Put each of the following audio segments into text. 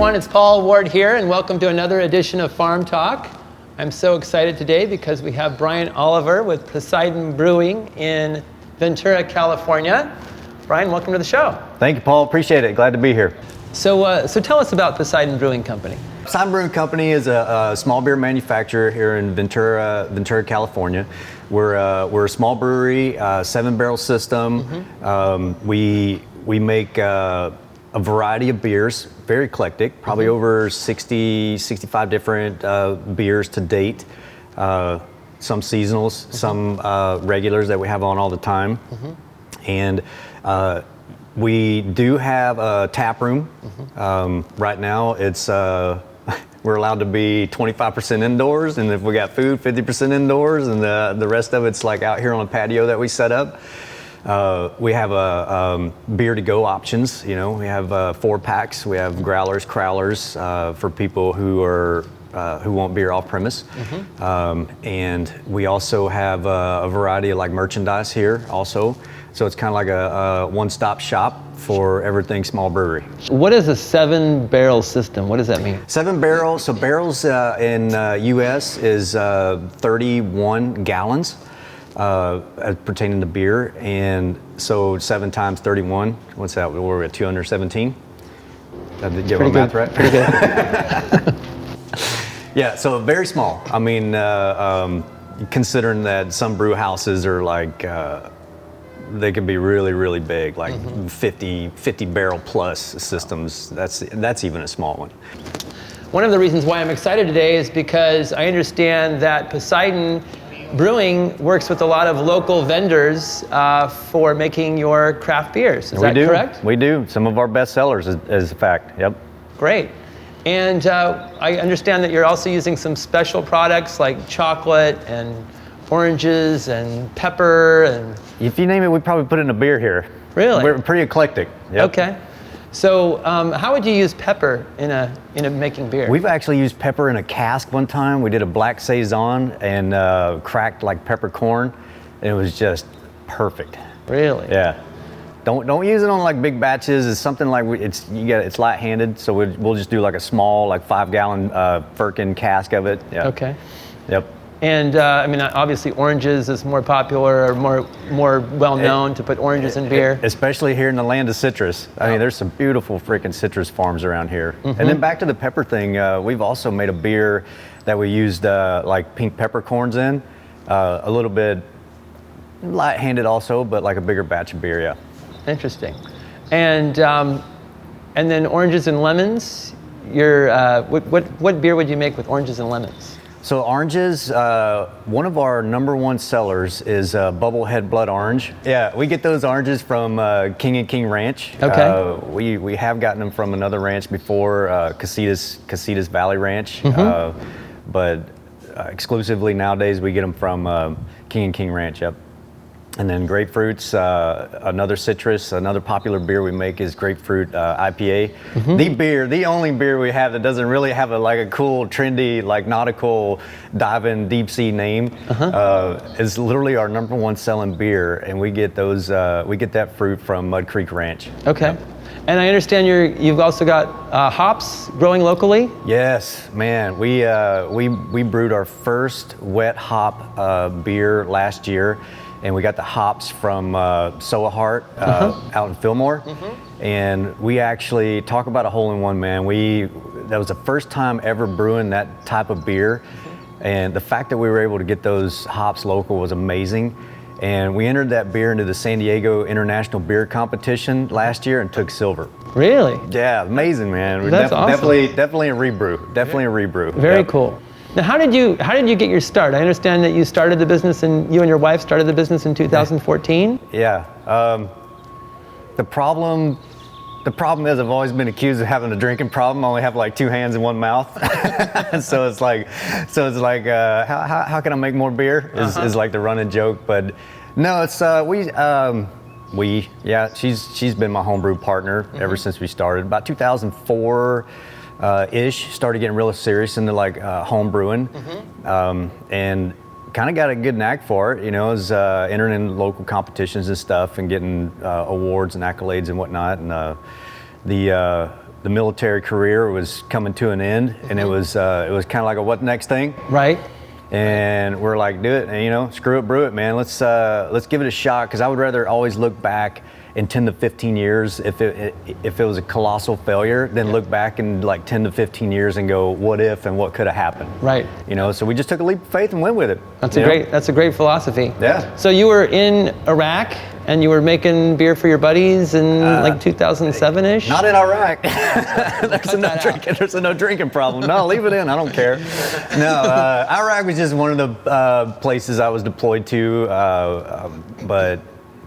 everyone, it's Paul Ward here, and welcome to another edition of Farm Talk. I'm so excited today because we have Brian Oliver with Poseidon Brewing in Ventura, California. Brian, welcome to the show. Thank you, Paul. Appreciate it. Glad to be here. So tell us about Poseidon Brewing Company. Poseidon Brewing Company is a small beer manufacturer here in Ventura, California. We're a small brewery, 7-barrel system. Mm-hmm. We make a variety of beers, very eclectic, probably over 60, 65 different beers to date. Some seasonals, some regulars that we have on all the time. And we do have a tap room. Right now it's we're allowed to be 25% indoors, and if we got food, 50% indoors, and the rest of it's like out here on a patio that we set up. We have a beer to go options. You know, we have 4-packs. We have growlers, crowlers for people who want beer off premise. And we also have a variety of like merchandise here also. So it's kind of like a one-stop shop for everything small brewery. What is a 7-barrel system? What does that mean? 7 barrels. So barrels in U.S. is 31 gallons pertaining to beer, and so 7 times 31. What's that? We're at 217. Did I get my math right? Pretty good. Yeah. So very small. I mean, considering that some brew houses are like. They can be really, really big, like 50 barrel plus systems. That's even a small one. One of the reasons why I'm excited today is because I understand that Poseidon Brewing works with a lot of local vendors for making your craft beers. Is that correct? We do. Some of our best sellers is a fact. Yep. Great. And I understand that you're also using some special products like chocolate and oranges and pepper and... If you name it, we probably put it in a beer here. Really? We're pretty eclectic. Yep. Okay. So how would you use pepper in a making beer? We've actually used pepper in a cask one time. We did a black saison and cracked like peppercorn, and it was just perfect. Really? Yeah. Don't use it on like big batches. It's something like it's light-handed, so we'll just do like a small like 5-gallon firkin cask of it. Yeah. Okay. Yep. And I mean, obviously oranges is more popular or more well known to put oranges in beer. Especially here in the land of citrus. I mean, there's some beautiful freaking citrus farms around here. And then back to the pepper thing, we've also made a beer that we used like pink peppercorns in, a little bit light-handed also, but like a bigger batch of beer, yeah. Interesting. And then oranges and lemons. What beer would you make with oranges and lemons? So oranges, one of our #1 sellers is Bubblehead Blood Orange. Yeah, we get those oranges from King and King Ranch. Okay. We have gotten them from another ranch before, Casitas Valley Ranch, but exclusively nowadays we get them from King and King Ranch. Yep. And then grapefruits, another citrus, another popular beer we make is grapefruit IPA. The only beer we have that doesn't really have a cool, trendy, like nautical dive-in deep sea name is literally our #1 selling beer, and we get that fruit from Mud Creek Ranch. Okay. Yep. And I understand you've also got hops growing locally? Yes, man. We brewed our first wet hop beer last year. And we got the hops from Soa Heart out in Fillmore. And we actually talk about a hole-in-one, man. That was the first time ever brewing that type of beer. And the fact that we were able to get those hops local was amazing. And we entered that beer into the San Diego International Beer Competition last year and took silver. Really? Yeah, amazing, man. That's awesome. Definitely a rebrew. Very cool. Now, how did you get your start? I understand that you started the business, and you and your wife started the business in 2014. Yeah. The problem is I've always been accused of having a drinking problem. I only have like 2 hands and 1 mouth. so it's like how can I make more beer is like the running joke. But no, it's she's been my homebrew partner ever since we started. About 2004. Ish, started getting real serious into like home brewing, and kind of got a good knack for it. You know, was entering in local competitions and stuff, and getting awards and accolades and whatnot. And the military career was coming to an end, and it was kind of like a what next thing, Right. and we're like, do it, and, screw it, brew it, man. Let's give it a shot, because I would rather always look back in 10 to 15 years if it was a colossal failure than look back in like 10 to 15 years and go, what if and what could have happened? Right. So we just took a leap of faith and went with it. That's a great philosophy. Yeah. So you were in Iraq and you were making beer for your buddies in like 2007-ish? Not in Iraq. There's a no drinking problem. No, leave it in. I don't care. No, Iraq was just one of the places I was deployed to, but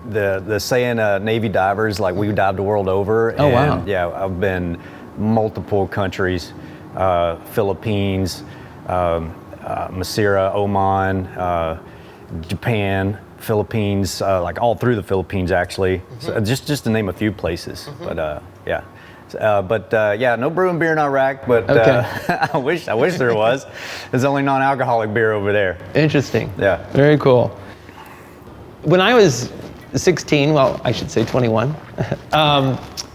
the saying Navy divers, like we dived the world over. Oh, wow. Yeah, I've been multiple countries, Philippines, Masira, Oman, Japan, Philippines, like all through the Philippines actually. So just to name a few places, but yeah. No brewing beer in Iraq, but I wish there was. There's only non-alcoholic beer over there. Interesting. Yeah. Very cool. When I was 16, well, I should say 21,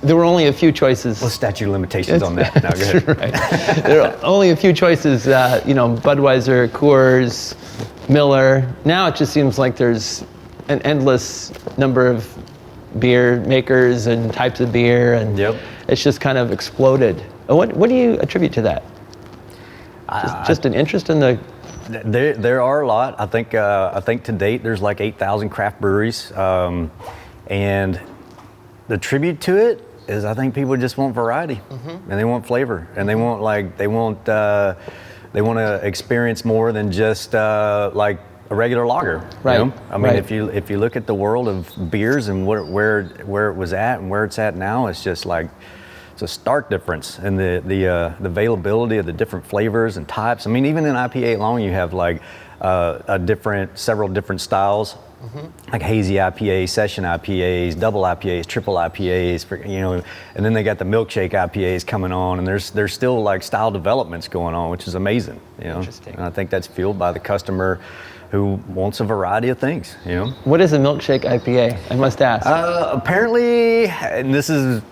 there were only a few choices. What's statute of limitations on that? No, go ahead. Right. There are only a few choices, Budweiser, Coors, Miller. Now it just seems like there's an endless number of beer makers and types of beer, and it's just kind of exploded. What do you attribute to that? Just an interest in the... There are a lot. I think to date there's like 8,000 craft breweries, and the tribute to it is I think people just want variety, and they want flavor, and they want to experience more than just like a regular lager. Right. I mean, if you look at the world of beers and where it was at and where it's at now, it's just like it's a stark difference in the availability of the different flavors and types. I mean, even in IPA alone, you have like several different styles, like hazy IPAs, session IPAs, double IPAs, triple IPAs, and then they got the milkshake IPAs coming on, and there's still like style developments going on, which is amazing. Interesting. And I think that's fueled by the customer who wants a variety of things. What is a milkshake IPA? I must ask. Apparently, and this is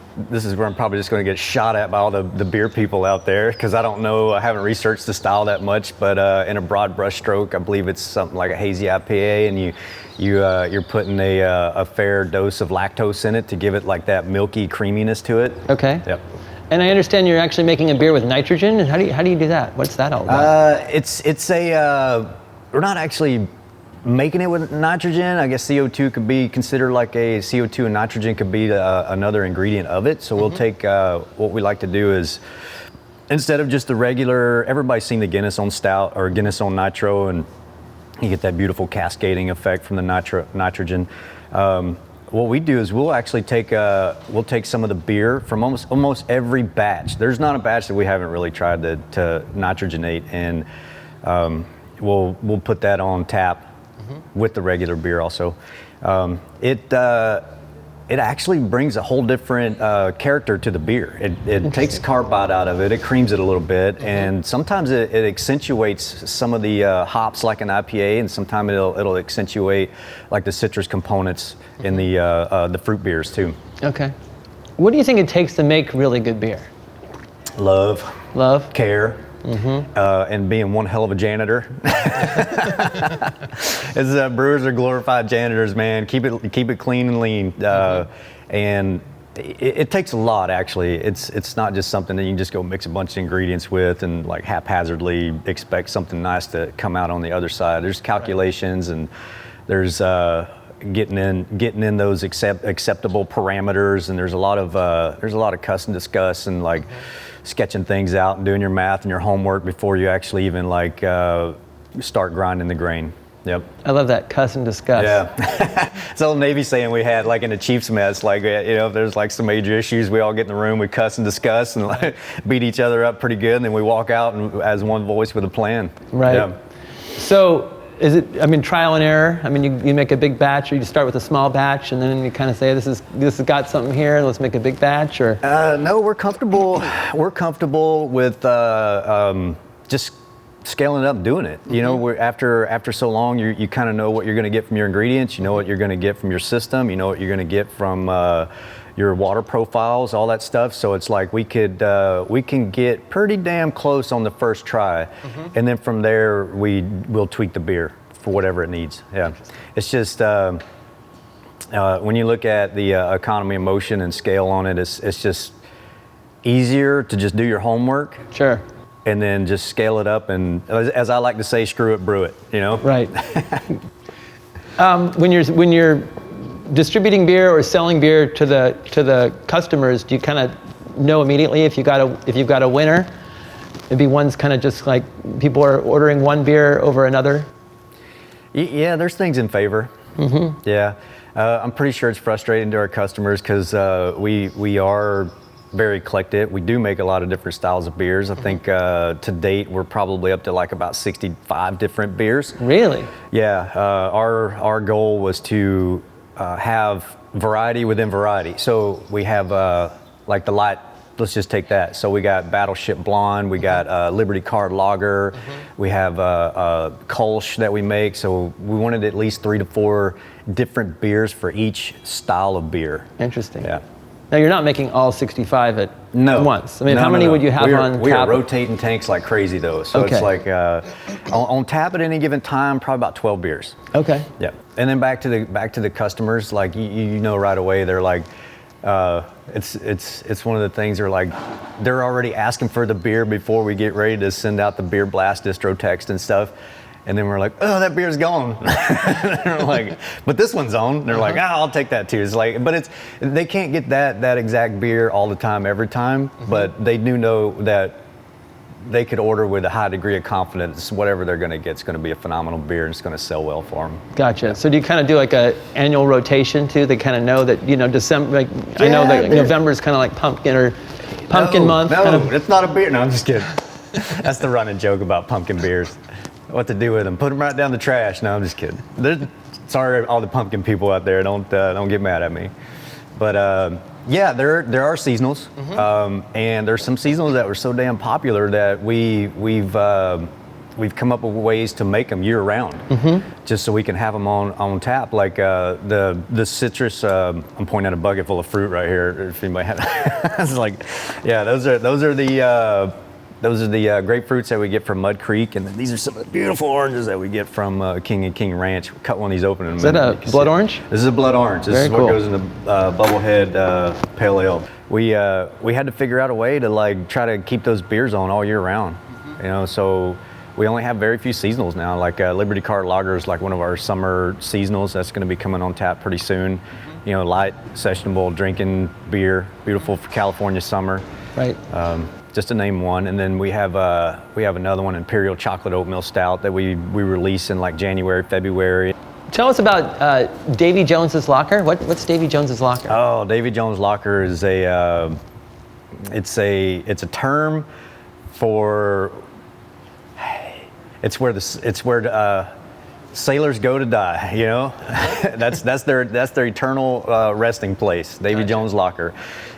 where I'm probably just going to get shot at by all the beer people out there, because I don't know, I haven't researched the style that much, but in a broad brush stroke, I believe it's something like a hazy IPA, and you're putting a fair dose of lactose in it to give it like that milky creaminess to it. Okay. Yep. And I understand you're actually making a beer with nitrogen. How do you do that? What's that all about? We're not actually making it with nitrogen. I guess CO2 could be considered like CO2 and nitrogen could be another ingredient of it. So we'll take, what we like to do is, instead of just the regular, everybody's seen the Guinness on stout or Guinness on nitro, and you get that beautiful cascading effect from the nitrogen. What we do is we'll actually take some of the beer from almost every batch. There's not a batch that we haven't really tried to nitrogenate, and we'll put that on tap with the regular beer also. It actually brings a whole different character to the beer. It takes carbide out of it, it creams it a little bit, and sometimes it accentuates some of the hops like an IPA, and sometimes it'll accentuate like the citrus components in the fruit beers too. Okay. What do you think it takes to make really good beer? Love. Care. And being one hell of a janitor. As brewers are glorified janitors, man. Keep it clean and lean. And it takes a lot, actually. It's not just something that you can just go mix a bunch of ingredients with and like haphazardly expect something nice to come out on the other side. There's calculations, and there's getting in those acceptable parameters, and there's a lot of cuss and discuss and like sketching things out and doing your math and your homework before you actually even like start grinding the grain. Yep. I love that, cuss and discuss. Yeah. It's old Navy saying we had like in the Chiefs mess, like, if there's like some major issues, we all get in the room, we cuss and discuss and like, beat each other up pretty good, and then we walk out and as one voice with a plan. Right. Yeah. So is it, trial and error? You make a big batch, or you start with a small batch and then you kind of say, this has got something here, let's make a big batch, or? No, we're comfortable with just scaling it up and doing it. You know, after so long, you kind of know what you're going to get from your ingredients. You know what you're going to get from your system. You know what you're going to get from your water profiles, all that stuff. So it's like we can get pretty damn close on the first try, and then from there we'll tweak the beer for whatever it needs. Yeah, it's just when you look at the economy of motion and scale on it, it's just easier to just do your homework. Sure. And then just scale it up, and as I like to say, screw it, brew it. You know. Right. When you're distributing beer or selling beer to the customers, do you kind of know immediately if you've got a winner? Maybe one's kind of just like people are ordering one beer over another. Yeah, there's things in favor. Yeah, I'm pretty sure it's frustrating to our customers because we are very eclectic. We do make a lot of different styles of beers. I think to date we're probably up to like about 65 different beers. Really? Yeah. Our goal was to have variety within variety. So we have like the light. Let's just take that. So we got Battleship Blonde. We got Liberty Card Lager. We have Kolsch that we make. So we wanted at least 3 to 4 different beers for each style of beer. Interesting. Yeah. Now you're not making all 65 at once. I mean, No, how many would you have on tap? We are rotating tanks like crazy though. So it's like on tap at any given time, probably about 12 beers. Okay. Yeah. And then back to the customers, like you know right away, they're like, it's one of the things they're already asking for the beer before we get ready to send out the beer blast distro text and stuff. And then we're like, oh, that beer's gone. They're like, but this one's on. And they're like, I'll take that too. It's like, but they can't get that exact beer all the time, every time. But they do know that they could order with a high degree of confidence whatever they're going to get is going to be a phenomenal beer and it's going to sell well for them. Gotcha. Yeah. So do you kind of do like a annual rotation too? They kind of know that December. Like I know that November is kind of like pumpkin month. No, it's not a beer. No, I'm just kidding. That's the running joke about pumpkin beers. What to do with them? Put them right down the trash. No, I'm just kidding. Sorry, all the pumpkin people out there. Don't get mad at me. But yeah, there are seasonals, and there's some seasonals that were so damn popular that we've come up with ways to make them year round, just so we can have them on tap. Like the citrus. I'm pointing at a bucket full of fruit right here. If anybody has, it's like, yeah, those are the grapefruits that we get from Mud Creek, and then these are some of the beautiful oranges that we get from King and King Ranch. Cut one of these open in a minute. Is that a blood orange? This is a blood orange. This is what goes in the Bubblehead Pale Ale. We had to figure out a way to like try to keep those beers on all year round. You know, so we only have very few seasonals now. Like Liberty Card Lager is like one of our summer seasonals. That's going to be coming on tap pretty soon. You know, light, sessionable drinking beer, beautiful for California summer. Right. Just to name one, and then we have another one, Imperial Chocolate Oatmeal Stout, that we release in like January, February. Tell us about Davy Jones's Locker. What's Davy Jones's Locker? Oh, Davy Jones Locker is it's a term for it's where sailors go to die. You know, that's their eternal resting place. Davy Jones Locker.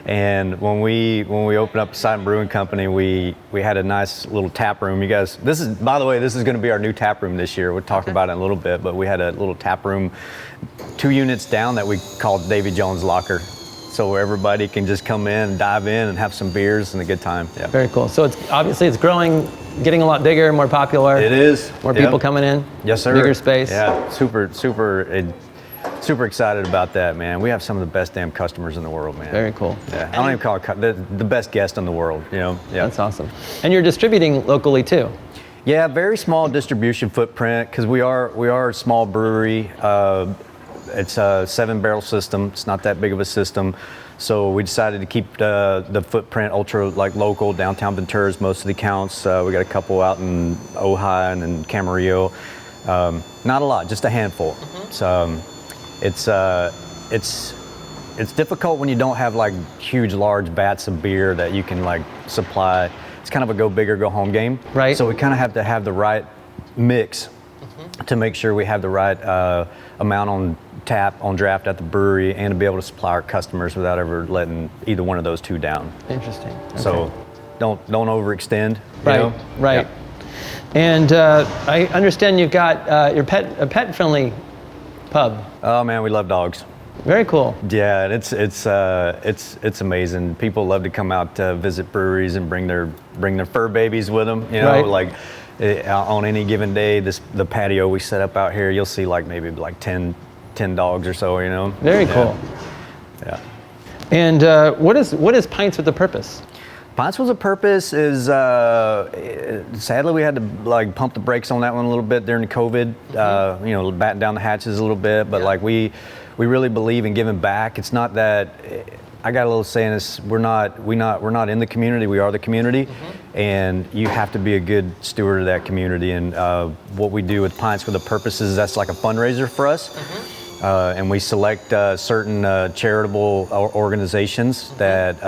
And when we opened up Poseidon Brewing Company, we had a nice little tap room. You guys, by the way, this is going to be our new tap room this year. We'll talk about it in a little bit, but we had a little tap room 2 units down that we called Davy Jones Locker. So where everybody can just come in, dive in, and have some beers and a good time. Yeah. Very cool. So it's growing, getting a lot bigger, more popular. It is. More people coming in. Yes, sir. Bigger space. Yeah, super excited about that, man. We have some of the best damn customers in the world, man. Very cool. Yeah, I don't even call it the best guest in the world, you know. Yeah. That's awesome. And you're distributing locally too. Yeah, very small distribution footprint because we are a small brewery. It's a 7-barrel system. It's not that big of a system. So we decided to keep the footprint ultra local. Downtown Ventura's most of the accounts. We got a couple out in Ojai and in Camarillo. Not a lot, just a handful. So it's difficult when you don't have like huge, large vats of beer that you can like supply. It's kind of a go big or go home game. Right. So we kind of have to have the right mix to make sure we have the right amount on tap, on draft at the brewery, and to be able to supply our customers without ever letting either one of those two down. Interesting. Okay. So don't overextend. Right. You know? Right. Yeah. And I understand you've got a pet-friendly pub. Oh man, we love dogs. Very cool. Yeah, it's amazing. People love to come out to visit breweries and bring their fur babies with them. You know, Right. like on any given day, the patio we set up out here, you'll see like maybe like 10 dogs or so. You know. Very cool. Yeah. And what is Pints with a Purpose? Pints with a Purpose is sadly we had to like pump the brakes on that one a little bit during the COVID. You know, batten down the hatches a little bit, but like we really believe in giving back. It's not that I got a little saying this. We're not in the community. We are the community, and you have to be a good steward of that community. And what we do with Pints with a Purpose is that's like a fundraiser for us. And we select certain charitable organizations that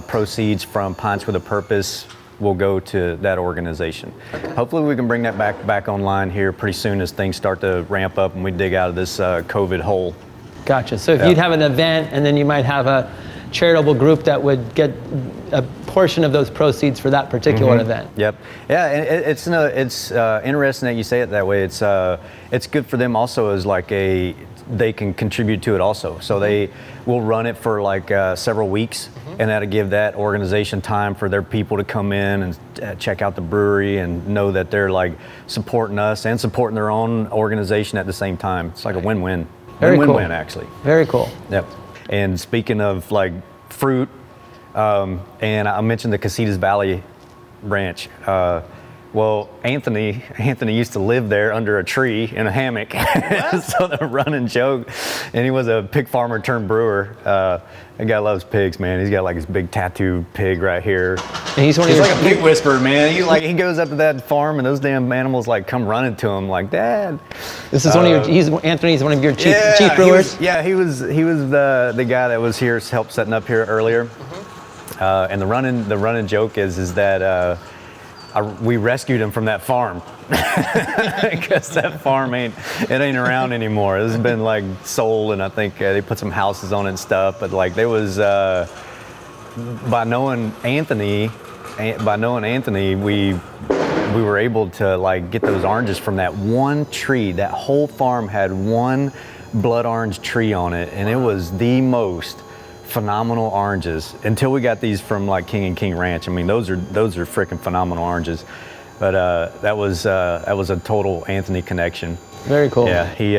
proceeds from Pints with a Purpose will go to that organization. Hopefully we can bring that back online here pretty soon as things start to ramp up and we dig out of this COVID hole. Gotcha. So if you'd have an event and then you might have a charitable group that would get a portion of those proceeds for that particular event. Yep. Yeah, and it's interesting that you say it that way. It's good for them also as like they can contribute to it also. So they will run it for like several weeks, and that'll give that organization time for their people to come in and check out the brewery and know that they're like supporting us and supporting their own organization at the same time. It's like a win-win. Very cool. Win-win actually. Very cool. Yep. And speaking of like fruit, and I mentioned the Casitas Valley branch. Well, Anthony used to live there under a tree in a hammock. So the running joke, and he was a pig farmer turned brewer. That guy loves pigs, man. He's got like his big tattooed pig right here. And he's like a pig whisperer, man. He goes up to that farm and those damn animals like come running to him like, Dad. This is Anthony's one of your chief brewers. He was the guy that was here, helped setting up here earlier. And the running joke is that we rescued him from that farm because that farm ain't around anymore. This has been like sold, and I think they put some houses on it and stuff. But like there was by knowing Anthony, we were able to like get those oranges from that one tree. That whole farm had one blood orange tree on it, and it was the most phenomenal oranges until we got these from like King and King Ranch. I mean, those are freaking phenomenal oranges. But that was a total Anthony connection. Very cool. Yeah, he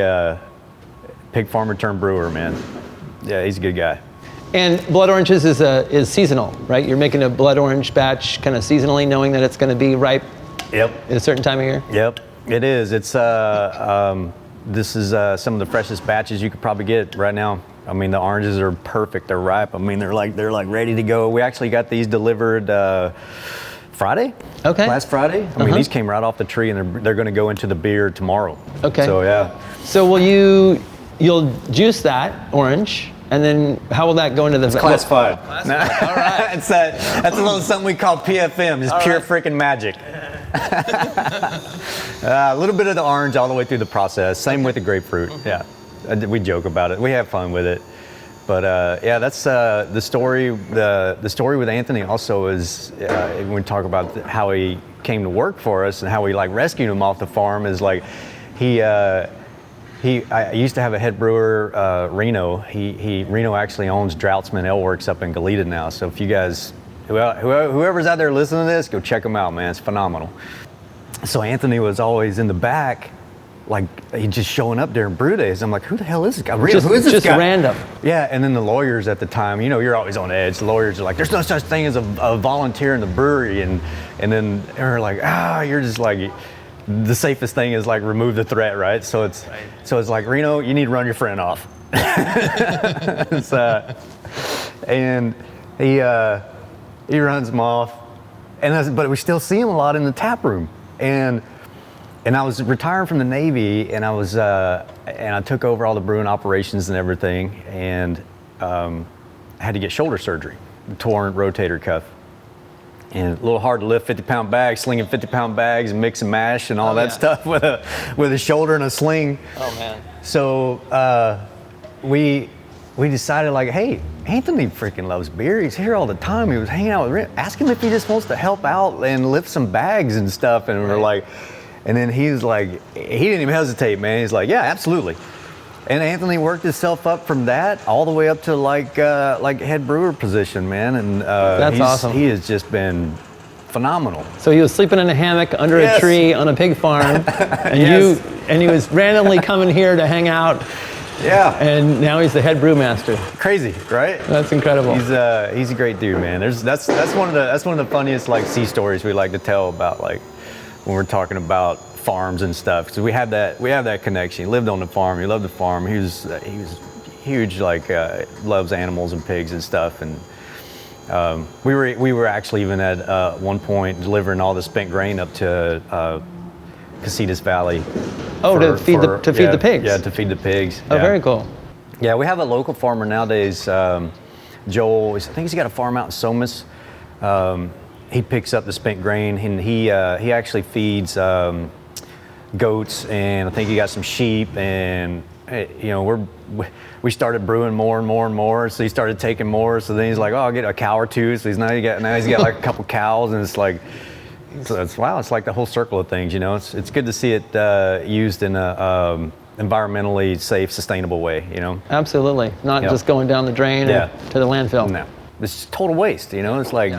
pig farmer turned brewer, man. Yeah, he's a good guy. And blood oranges is seasonal, right? You're making a blood orange batch kind of seasonally, knowing that it's going to be ripe. Yep. At a certain time of year. Yep, it is. It's this is some of the freshest batches you could probably get right now. I mean, the oranges are perfect. They're ripe. I mean, they're like ready to go. We actually got these delivered Friday. Okay. Last Friday. I mean, these came right off the tree, and they're going to go into the beer tomorrow. Okay. So yeah. So you'll juice that orange, and then how will that go into the Classified. All right. That's a little something we call PFM, just pure freaking magic. A little bit of the orange all the way through the process. Same with the grapefruit. Yeah. We joke about it. We have fun with it. But yeah, that's the story. The story with Anthony also is when we talk about how he came to work for us and how we like rescued him off the farm is like I used to have a head brewer, Reno. Reno actually owns Droughtsman Ale Works up in Goleta now. So if you guys, whoever's out there listening to this, go check them out, man. It's phenomenal. So Anthony was always in the back, like he's just showing up during brew days. I'm like, who the hell is this guy? Who is this just guy? Random. Yeah, and then the lawyers at the time, you know, you're always on edge. The lawyers are like, there's no such thing as a volunteer in the brewery, and then they're like, you're just like, the safest thing is like remove the threat, right? So it's like, Reno, you need to run your friend off. And he runs him off, but we still see him a lot in the tap room. And I was retiring from the Navy, and I took over all the brewing operations and everything, and had to get shoulder surgery, torn rotator cuff. And a little hard to lift 50-pound bags, slinging 50-pound bags and mix and mash and all that stuff with a shoulder and a sling. Oh man. So we we decided like, hey, Anthony freaking loves beer. He's here all the time. He was hanging out with Rick. Ask him if he just wants to help out and lift some bags and stuff. And we're like, and then he was like, he didn't even hesitate, man. He's like, yeah, absolutely. And Anthony worked himself up from that all the way up to like head brewer position, man. And that's awesome. He has just been phenomenal. So he was sleeping in a hammock under a tree on a pig farm, and he was randomly coming here to hang out. Yeah. And now he's the head brewmaster. Crazy, right? That's incredible. He's a great dude, man. That's one of the funniest like sea stories we like to tell about, like when we're talking about farms and stuff, because we have that connection. He lived on the farm. He loved the farm. He was huge, like loves animals and pigs and stuff. And we were actually even at one point delivering all the spent grain up to Casitas Valley. Oh, to feed the pigs. Yeah, to feed the pigs. Oh, very cool. Yeah, we have a local farmer nowadays, Joel. I think he's got a farm out in Somas. He picks up the spent grain, and he actually feeds goats, and I think he got some sheep, and we started brewing more and more and more. So he started taking more. So then he's like, oh, I'll get a cow or two. So now he's got like a couple cows, and it's like. So it's like the whole circle of things, you know. It's good to see it used in a environmentally safe, sustainable way, you know. Absolutely, not just going down the drain or to the landfill. No, it's total waste, you know. It's like,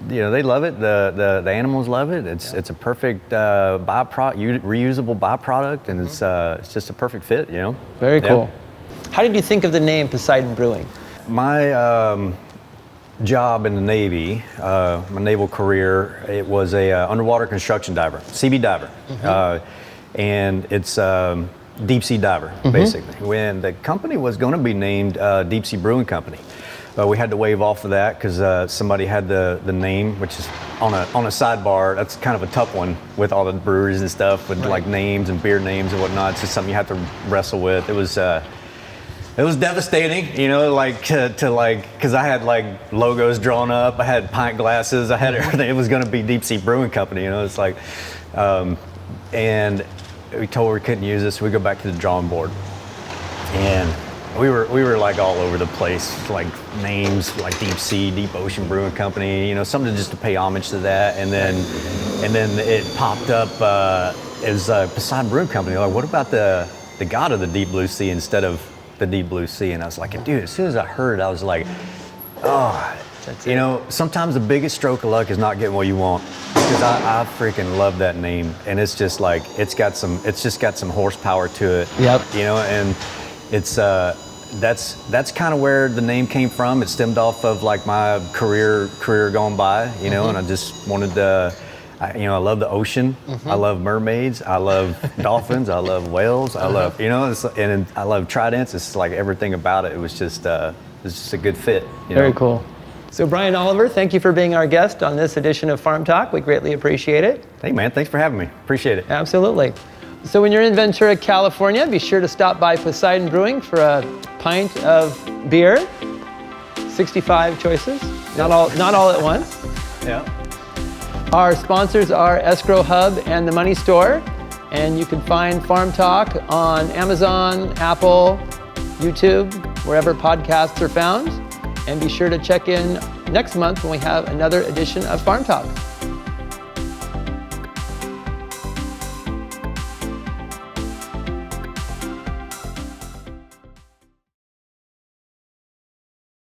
you know, they love it. The animals love it. It's a perfect byproduct, reusable byproduct, and it's just a perfect fit, you know. Very cool. How did you think of the name Poseidon Brewing? My job in the Navy, my naval career, it was a underwater construction diver, CB diver, and it's deep sea diver, basically. When the company was going to be named Deep Sea Brewing Company, we had to waive off of that because somebody had the name, which is on a sidebar. That's kind of a tough one with all the breweries and stuff, with like names and beer names and whatnot. It's just something you have to wrestle with. It was devastating, you know, like to like, because I had like logos drawn up, I had pint glasses, I had everything. It was going to be Deep Sea Brewing Company, you know. It's like, and we told her we couldn't use this. So we go back to the drawing board, and we were like all over the place, like names like Deep Sea, Deep Ocean Brewing Company, you know, something just to pay homage to that. And then it popped up as Poseidon Brewing Company. Like, what about the god of the deep blue sea instead of the deep blue sea? And I was like, dude, as soon as I heard it, I was like, oh, you know, sometimes the biggest stroke of luck is not getting what you want, because I freaking love that name. And it's just like, it's just got some horsepower to it. Yep. You know, and it's that's kind of where the name came from. It stemmed off of like my career going by, you know. And I just wanted to, I love the ocean. I love mermaids. I love dolphins. I love whales. I love, you know, and I love tridents. It's like everything about it. It was just a good fit. Very cool. So Brian Oliver, thank you for being our guest on this edition of Farm Talk. We greatly appreciate it. Hey man, thanks for having me. Appreciate it. Absolutely. So when you're in Ventura, California, be sure to stop by Poseidon Brewing for a pint of beer. 65 choices, not all at once. Yeah. Our sponsors are Escrow Hub and The Money Store, and you can find Farm Talk on Amazon, Apple, YouTube, wherever podcasts are found. And be sure to check in next month when we have another edition of Farm Talk.